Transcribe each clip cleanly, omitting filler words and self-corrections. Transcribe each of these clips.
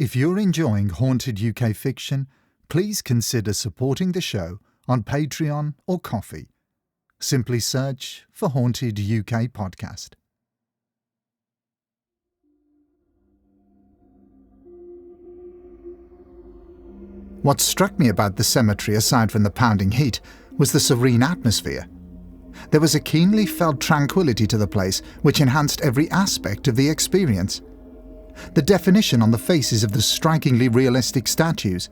If you're enjoying haunted UK fiction, please consider supporting the show on Patreon or Ko-fi. Simply search for Haunted UK Podcast. What struck me about the cemetery, aside from the pounding heat, was the serene atmosphere. There was a keenly felt tranquillity to the place which enhanced every aspect of the experience. The definition on the faces of the strikingly realistic statues,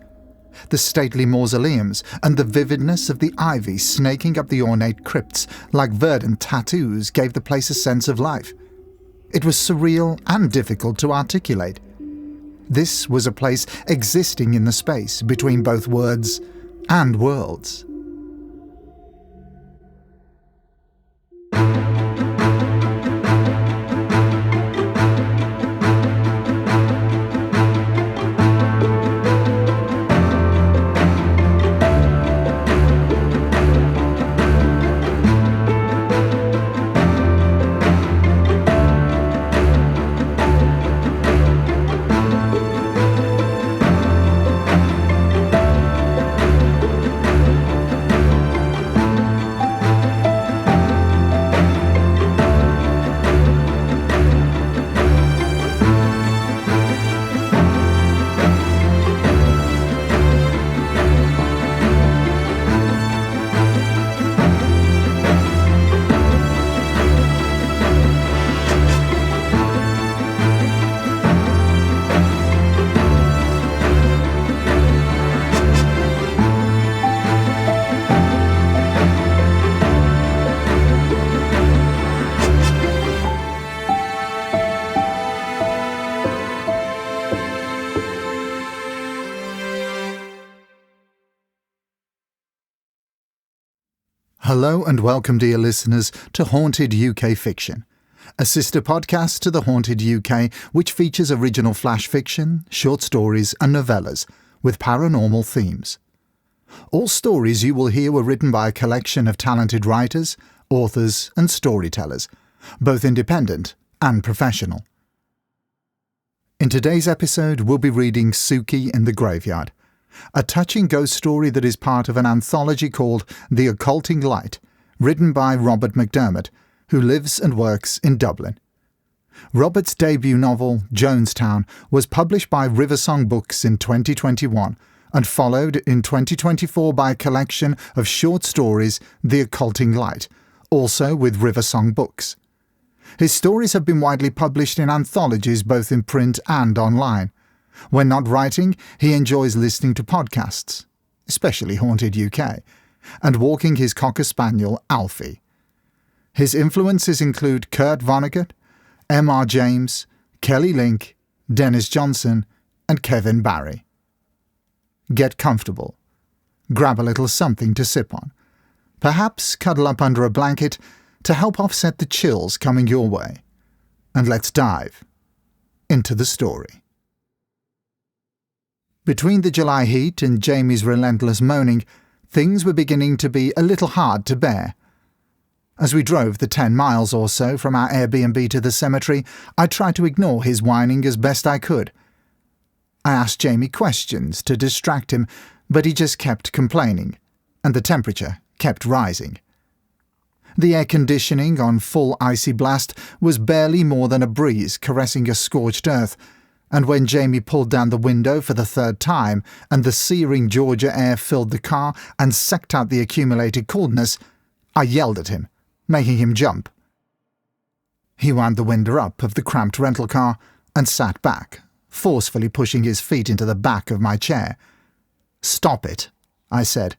the stately mausoleums, and the vividness of the ivy snaking up the ornate crypts like verdant tattoos gave the place a sense of life. It was surreal and difficult to articulate. This was a place existing in the space between both words and worlds. Hello and welcome, dear listeners, to Haunted UK Fiction, a sister podcast to The Haunted UK, which features original flash fiction, short stories and novellas with paranormal themes. All stories you will hear were written by a collection of talented writers, authors and storytellers, both independent and professional. In today's episode, we'll be reading Sukie in the Graveyard, a touching ghost story that is part of an anthology called The Occulting Light, written by Robert McDermott, who lives and works in Dublin. Robert's debut novel, Jonestown, was published by Riversong Books in 2021 and followed in 2024 by a collection of short stories, The Occulting Light, also with Riversong Books. His stories have been widely published in anthologies both in print and online. When not writing, he enjoys listening to podcasts, especially Haunted UK, and walking his Cocker Spaniel, Alfie. His influences include Kurt Vonnegut, M.R. James, Kelly Link, Dennis Johnson, and Kevin Barry. Get comfortable. Grab a little something to sip on. Perhaps cuddle up under a blanket to help offset the chills coming your way. And let's dive into the story. Between the July heat and Jamie's relentless moaning, things were beginning to be a little hard to bear. As we drove the 10 miles or so from our Airbnb to the cemetery, I tried to ignore his whining as best I could. I asked Jamie questions to distract him, but he just kept complaining, and the temperature kept rising. The air conditioning on full icy blast was barely more than a breeze caressing a scorched earth, and when Jamie pulled down the window for the third time and the searing Georgia air filled the car and sucked out the accumulated coldness, I yelled at him, making him jump. He wound the window up of the cramped rental car and sat back, forcefully pushing his feet into the back of my chair. "Stop it," I said.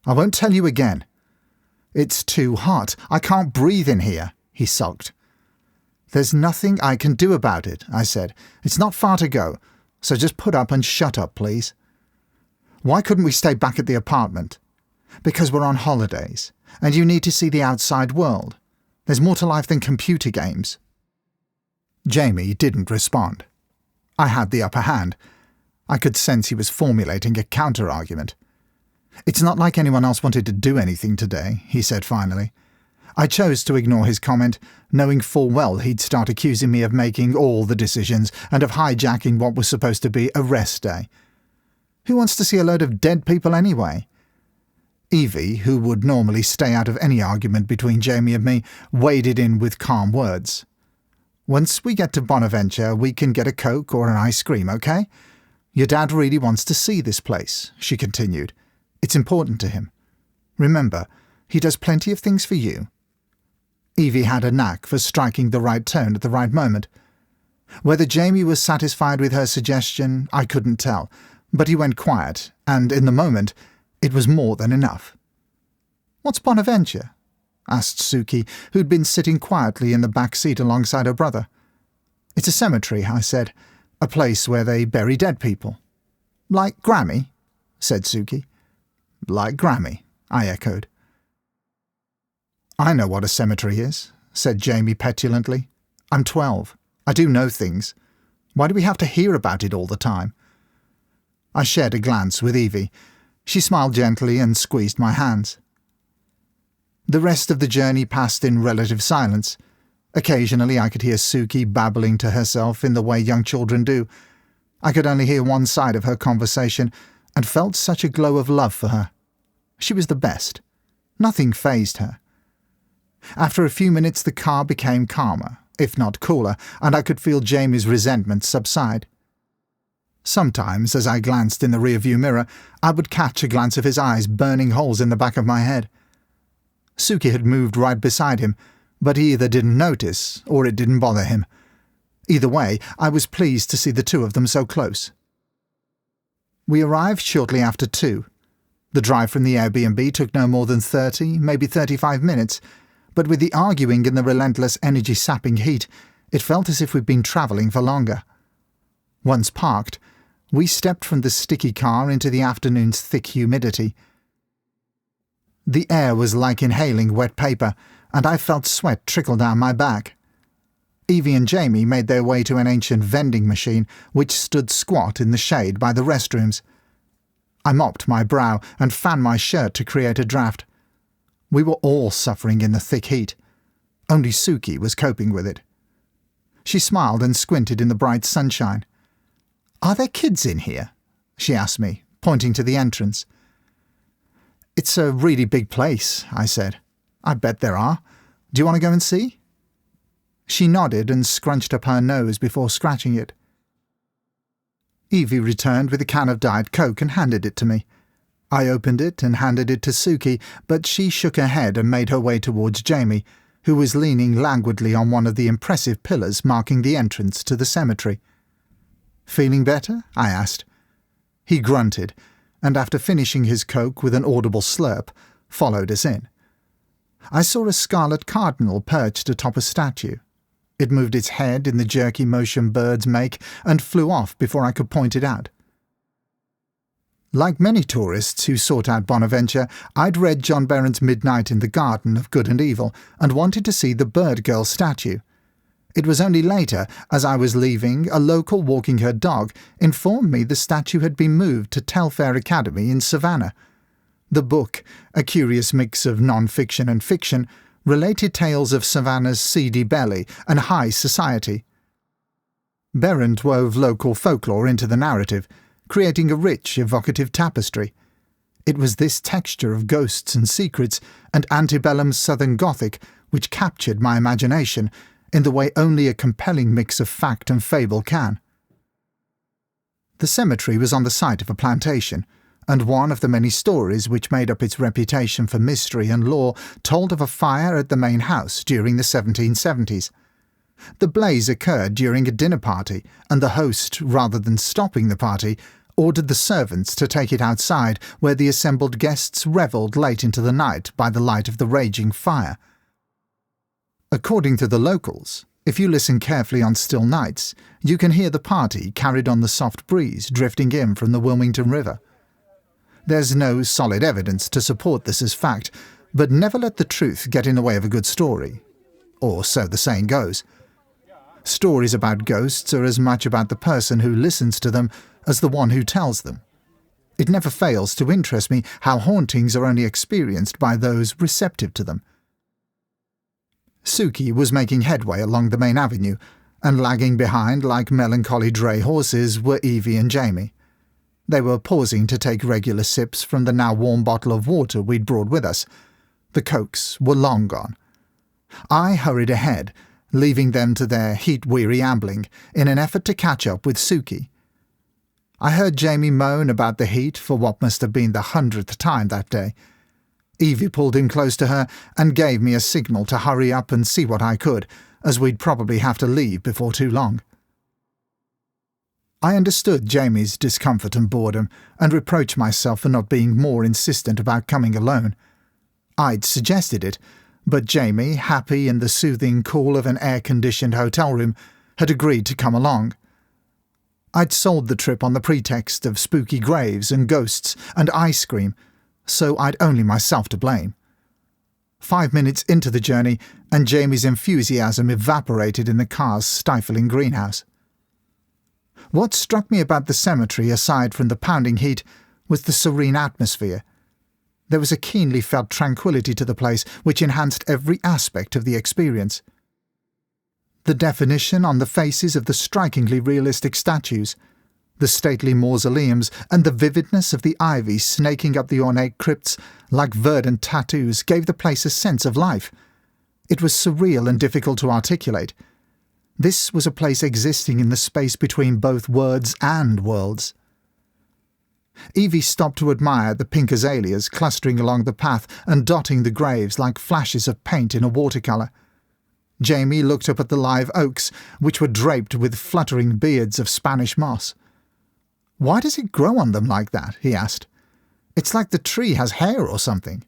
"I won't tell you again." "It's too hot. I can't breathe in here," he sulked. "There's nothing I can do about it," I said. "It's not far to go, so just put up and shut up, please." "Why couldn't we stay back at the apartment?" "Because we're on holidays, and you need to see the outside world. There's more to life than computer games." Jamie didn't respond. I had the upper hand. I could sense he was formulating a counter-argument. "It's not like anyone else wanted to do anything today," he said finally. I chose to ignore his comment, knowing full well he'd start accusing me of making all the decisions and of hijacking what was supposed to be a rest day. Who wants to see a load of dead people anyway? Evie, who would normally stay out of any argument between Jamie and me, waded in with calm words. "Once we get to Bonaventure, we can get a Coke or an ice cream, okay? Your dad really wants to see this place," she continued. "It's important to him. Remember, he does plenty of things for you." Evie had a knack for striking the right tone at the right moment. Whether Jamie was satisfied with her suggestion, I couldn't tell, but he went quiet, and in the moment, it was more than enough. "What's Bonaventure?" asked Sukie, who'd been sitting quietly in the back seat alongside her brother. "It's a cemetery," I said, "a place where they bury dead people." "Like Grammy?" said Sukie. "Like Grammy," I echoed. "I know what a cemetery is," said Jamie petulantly. "I'm 12. I do know things. Why do we have to hear about it all the time?" I shared a glance with Evie. She smiled gently and squeezed my hands. The rest of the journey passed in relative silence. Occasionally I could hear Sukie babbling to herself in the way young children do. I could only hear one side of her conversation and felt such a glow of love for her. She was the best. Nothing fazed her. After a few minutes the car became calmer, if not cooler, and I could feel Jamie's resentment subside. Sometimes, as I glanced in the rearview mirror, I would catch a glance of his eyes burning holes in the back of my head. Sukie had moved right beside him, but he either didn't notice or it didn't bother him. Either way, I was pleased to see the two of them so close. We arrived shortly after 2. The drive from the Airbnb took no more than 30, maybe 35 minutes, but with the arguing and the relentless energy-sapping heat, it felt as if we'd been travelling for longer. Once parked, we stepped from the sticky car into the afternoon's thick humidity. The air was like inhaling wet paper, and I felt sweat trickle down my back. Evie and Jamie made their way to an ancient vending machine which stood squat in the shade by the restrooms. I mopped my brow and fanned my shirt to create a draft. We were all suffering in the thick heat. Only Sukie was coping with it. She smiled and squinted in the bright sunshine. "Are there kids in here?" she asked me, pointing to the entrance. "It's a really big place," I said. "I bet there are. Do you want to go and see?" She nodded and scrunched up her nose before scratching it. Evie returned with a can of Diet Coke and handed it to me. I opened it and handed it to Sukie, but she shook her head and made her way towards Jamie, who was leaning languidly on one of the impressive pillars marking the entrance to the cemetery. "Feeling better?" I asked. He grunted, and after finishing his Coke with an audible slurp, followed us in. I saw a scarlet cardinal perched atop a statue. It moved its head in the jerky motion birds make and flew off before I could point it out. Like many tourists who sought out Bonaventure, I'd read John Berend's Midnight in the Garden of Good and Evil and wanted to see the bird girl statue. It was only later, as I was leaving, a local walking her dog informed me the statue had been moved to Telfair Academy in Savannah. The book, a curious mix of non-fiction and fiction, related tales of Savannah's seedy belly and high society. Berend wove local folklore into the narrative, creating a rich, evocative tapestry. It was this texture of ghosts and secrets and antebellum Southern Gothic which captured my imagination in the way only a compelling mix of fact and fable can. The cemetery was on the site of a plantation, and one of the many stories which made up its reputation for mystery and lore told of a fire at the main house during the 1770s. The blaze occurred during a dinner party, and the host, rather than stopping the party, ordered the servants to take it outside, where the assembled guests revelled late into the night by the light of the raging fire. According to the locals, if you listen carefully on still nights, you can hear the party carried on the soft breeze drifting in from the Wilmington River. There's no solid evidence to support this as fact, but never let the truth get in the way of a good story. Or so the saying goes. Stories about ghosts are as much about the person who listens to them as the one who tells them. It never fails to interest me how hauntings are only experienced by those receptive to them. Sukie was making headway along the main avenue, and lagging behind like melancholy dray horses were Evie and Jamie. They were pausing to take regular sips from the now warm bottle of water we'd brought with us. The Cokes were long gone. I hurried ahead, leaving them to their heat-weary ambling in an effort to catch up with Sukie. I heard Jamie moan about the heat for what must have been the 100th time that day. Evie pulled in close to her and gave me a signal to hurry up and see what I could, as we'd probably have to leave before too long. I understood Jamie's discomfort and boredom, and reproached myself for not being more insistent about coming alone. I'd suggested it, but Jamie, happy in the soothing cool of an air-conditioned hotel room, had agreed to come along. I'd sold the trip on the pretext of spooky graves and ghosts and ice cream, so I'd only myself to blame. 5 minutes into the journey, and Jamie's enthusiasm evaporated in the car's stifling greenhouse. What struck me about the cemetery, aside from the pounding heat, was the serene atmosphere. There was a keenly felt tranquillity to the place which enhanced every aspect of the experience. The definition on the faces of the strikingly realistic statues, the stately mausoleums, and the vividness of the ivy snaking up the ornate crypts like verdant tattoos gave the place a sense of life. It was surreal and difficult to articulate. This was a place existing in the space between both words and worlds. Evie stopped to admire the pink azaleas clustering along the path and dotting the graves like flashes of paint in a watercolour. Jamie looked up at the live oaks, which were draped with fluttering beards of Spanish moss. "Why does it grow on them like that?" he asked. "It's like the tree has hair or something."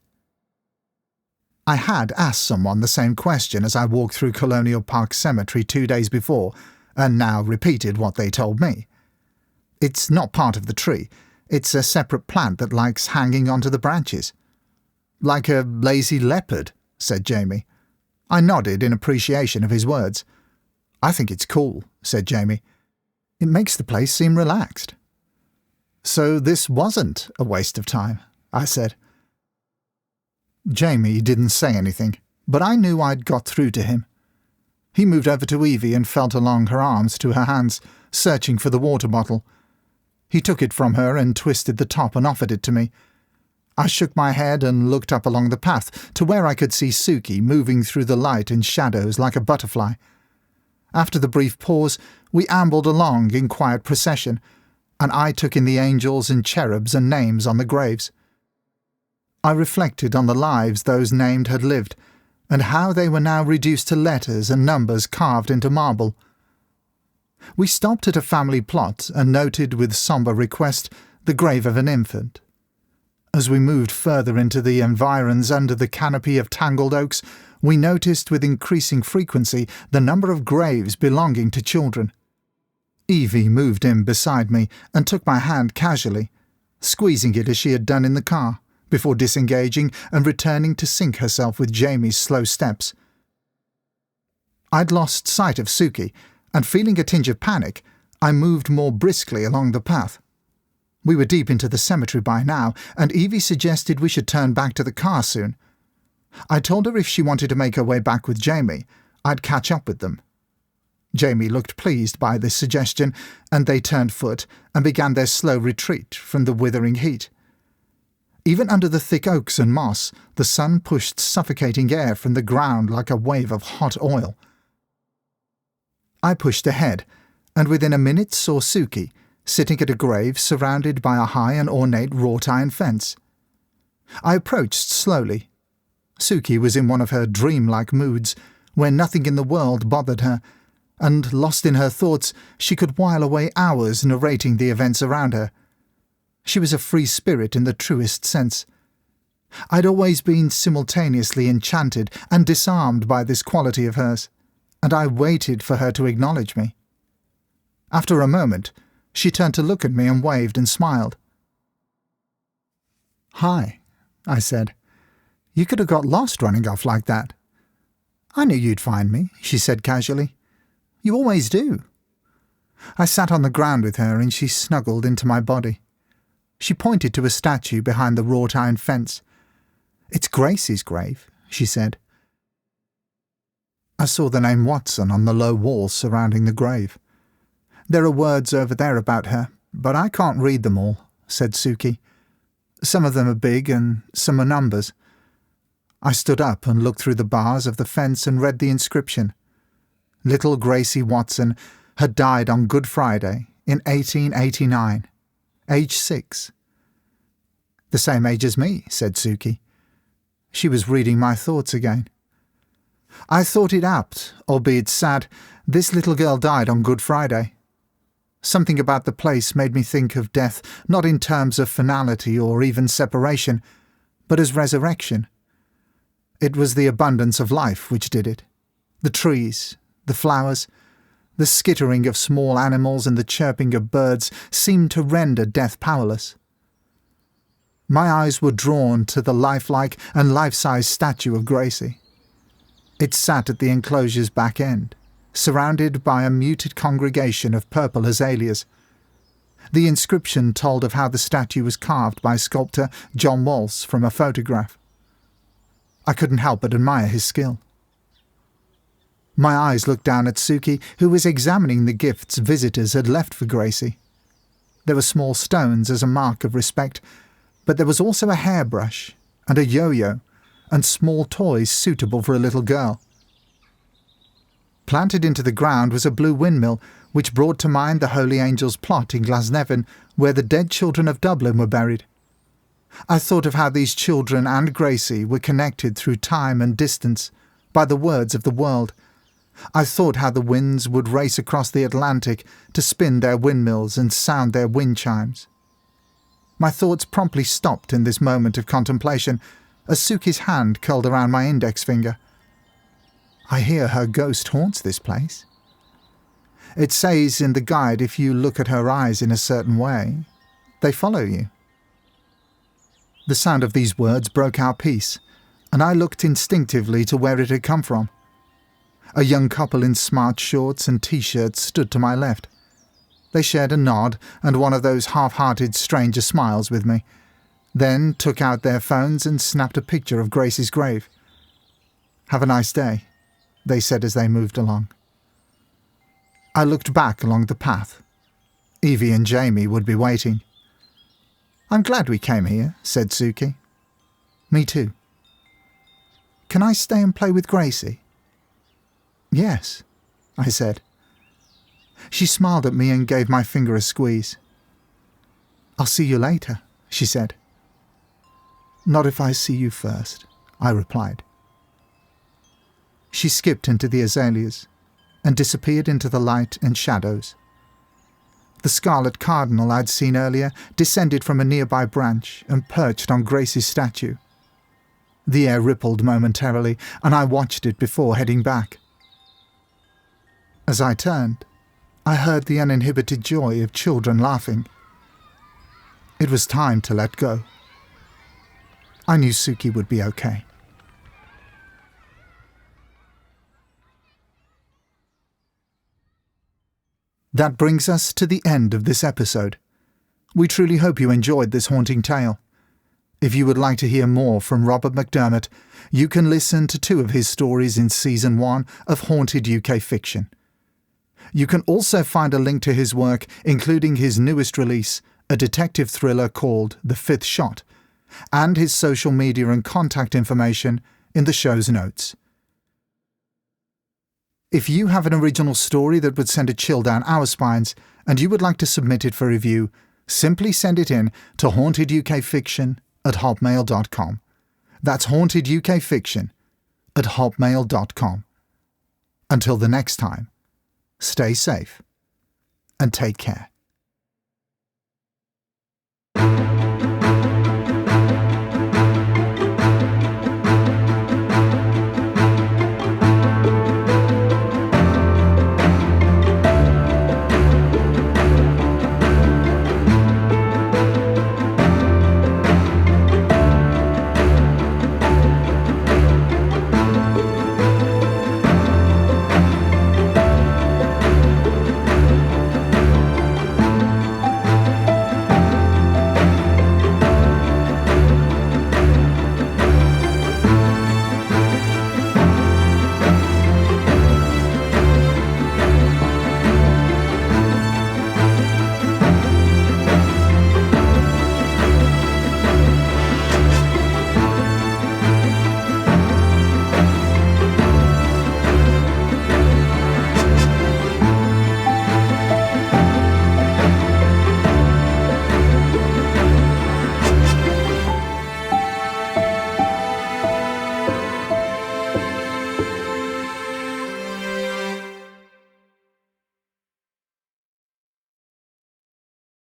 I had asked someone the same question as I walked through Colonial Park Cemetery 2 days before, and now repeated what they told me. It's not part of the tree. It's a separate plant that likes hanging onto the branches. "Like a lazy leopard," said Jamie. I nodded in appreciation of his words. "I think it's cool," said Jamie. "It makes the place seem relaxed." "So this wasn't a waste of time," I said. Jamie didn't say anything, but I knew I'd got through to him. He moved over to Evie and felt along her arms to her hands, searching for the water bottle. He took it from her and twisted the top and offered it to me. I shook my head and looked up along the path to where I could see Sukie moving through the light and shadows like a butterfly. After the brief pause, we ambled along in quiet procession, and I took in the angels and cherubs and names on the graves. I reflected on the lives those named had lived, and how they were now reduced to letters and numbers carved into marble. We stopped at a family plot and noted with sombre request the grave of an infant. As we moved further into the environs under the canopy of tangled oaks, we noticed with increasing frequency the number of graves belonging to children. Evie moved in beside me and took my hand casually, squeezing it as she had done in the car, before disengaging and returning to sync herself with Jamie's slow steps. I'd lost sight of Sukie, and feeling a tinge of panic, I moved more briskly along the path. We were deep into the cemetery by now, and Evie suggested we should turn back to the car soon. I told her if she wanted to make her way back with Jamie, I'd catch up with them. Jamie looked pleased by this suggestion, and they turned foot and began their slow retreat from the withering heat. Even under the thick oaks and moss, the sun pushed suffocating air from the ground like a wave of hot oil. I pushed ahead, and within a minute saw Sukie, sitting at a grave surrounded by a high and ornate wrought-iron fence. I approached slowly. Sukie was in one of her dreamlike moods, where nothing in the world bothered her, and, lost in her thoughts, she could while away hours narrating the events around her. She was a free spirit in the truest sense. I'd always been simultaneously enchanted and disarmed by this quality of hers, and I waited for her to acknowledge me. After a moment, she turned to look at me and waved and smiled. "Hi," I said. "You could have got lost running off like that." "I knew you'd find me," she said casually. "You always do." I sat on the ground with her and she snuggled into my body. She pointed to a statue behind the wrought-iron fence. "It's Gracie's grave," she said. I saw the name Watson on the low wall surrounding the grave. "There are words over there about her, but I can't read them all," said Sukie. "Some of them are big and some are numbers." I stood up and looked through the bars of the fence and read the inscription. Little Gracie Watson had died on Good Friday in 1889, age 6. "The same age as me," said Sukie. She was reading my thoughts again. "I thought it apt, albeit sad, this little girl died on Good Friday. Something about the place made me think of death not in terms of finality or even separation, but as resurrection. It was the abundance of life which did it. The trees, the flowers, the skittering of small animals and the chirping of birds seemed to render death powerless. My eyes were drawn to the lifelike and life-size statue of Gracie. It sat at the enclosure's back end, surrounded by a muted congregation of purple azaleas. The inscription told of how the statue was carved by sculptor John Walsh from a photograph. I couldn't help but admire his skill. My eyes looked down at Sukie, who was examining the gifts visitors had left for Gracie. There were small stones as a mark of respect, but there was also a hairbrush and a yo-yo and small toys suitable for a little girl. Planted into the ground was a blue windmill, which brought to mind the Holy Angel's plot in Glasnevin, where the dead children of Dublin were buried. I thought of how these children and Gracie were connected through time and distance by the words of the world. I thought how the winds would race across the Atlantic to spin their windmills and sound their wind chimes. My thoughts promptly stopped in this moment of contemplation as Sukie's hand curled around my index finger. "I hear her ghost haunts this place. It says in the guide if you look at her eyes in a certain way, they follow you." The sound of these words broke our peace, and I looked instinctively to where it had come from. A young couple in smart shorts and T-shirts stood to my left. They shared a nod and one of those half-hearted stranger smiles with me, then took out their phones and snapped a picture of Gracie's grave. "Have a nice day," they said as they moved along. I looked back along the path. Evie and Jamie would be waiting. "I'm glad we came here," said Sukie. "Me too." "Can I stay and play with Gracie?" "Yes," I said. She smiled at me and gave my finger a squeeze. "I'll see you later," she said. "Not if I see you first," I replied. She skipped into the azaleas and disappeared into the light and shadows. The scarlet cardinal I'd seen earlier descended from a nearby branch and perched on Gracie's statue. The air rippled momentarily, and I watched it before heading back. As I turned, I heard the uninhibited joy of children laughing. It was time to let go. I knew Sukie would be okay. That brings us to the end of this episode. We truly hope you enjoyed this haunting tale. If you would like to hear more from Robert McDermott, you can listen to 2 of his stories in Season 1 of Haunted UK Fiction. You can also find a link to his work, including his newest release, a detective thriller called The Fifth Shot, and his social media and contact information in the show's notes. If you have an original story that would send a chill down our spines and you would like to submit it for review, simply send it in to hauntedukfiction@hotmail.com. That's hauntedukfiction@hotmail.com. Until the next time, stay safe and take care.